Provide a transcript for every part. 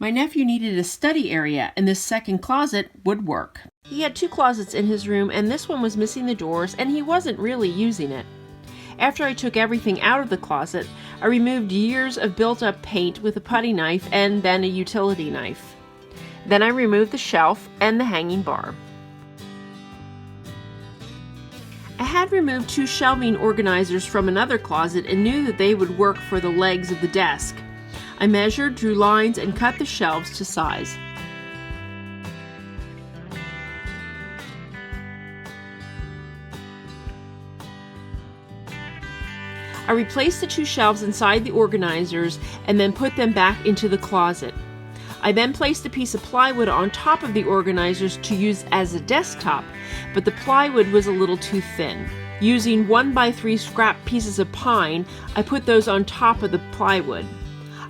My nephew needed a study area, and this second closet would work. He had 2 closets in his room, and this one was missing the doors, and he wasn't really using it. After I took everything out of the closet, I removed years of built-up paint with a putty knife and then a utility knife. Then I removed the shelf and the hanging bar. I had removed 2 shelving organizers from another closet and knew that they would work for the legs of the desk. I measured, drew lines, and cut the shelves to size. I replaced the 2 shelves inside the organizers and then put them back into the closet. I then placed a piece of plywood on top of the organizers to use as a desktop, but the plywood was a little too thin. Using 1x3 scrap pieces of pine, I put those on top of the plywood.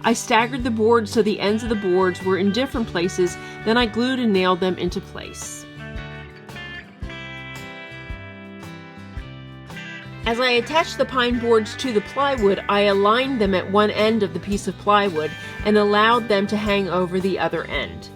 I staggered the boards so the ends of the boards were in different places, then I glued and nailed them into place. As I attached the pine boards to the plywood, I aligned them at one end of the piece of plywood and allowed them to hang over the other end.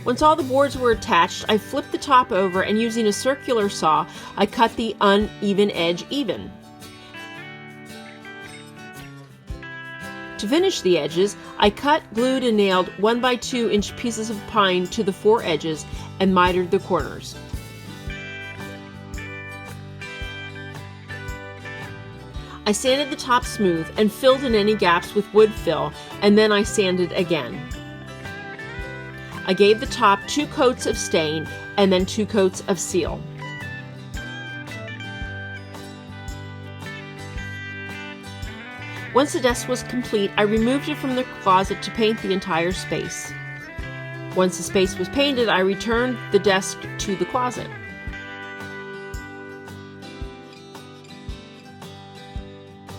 Once all the boards were attached, I flipped the top over and using a circular saw, I cut the uneven edge even. To finish the edges, I cut, glued, and nailed 1x2 inch pieces of pine to the 4 edges and mitered the corners. I sanded the top smooth and filled in any gaps with wood fill, and then I sanded again. I gave the top 2 coats of stain and then 2 coats of seal. Once the desk was complete, I removed it from the closet to paint the entire space. Once the space was painted, I returned the desk to the closet.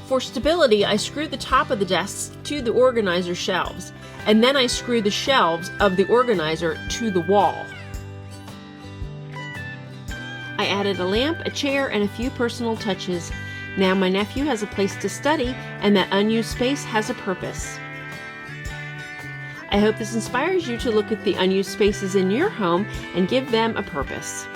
For stability, I screwed the top of the desk to the organizer shelves, and then I screwed the shelves of the organizer to the wall. I added a lamp, a chair, and a few personal touches. Now my nephew has a place to study, and that unused space has a purpose. I hope this inspires you to look at the unused spaces in your home and give them a purpose.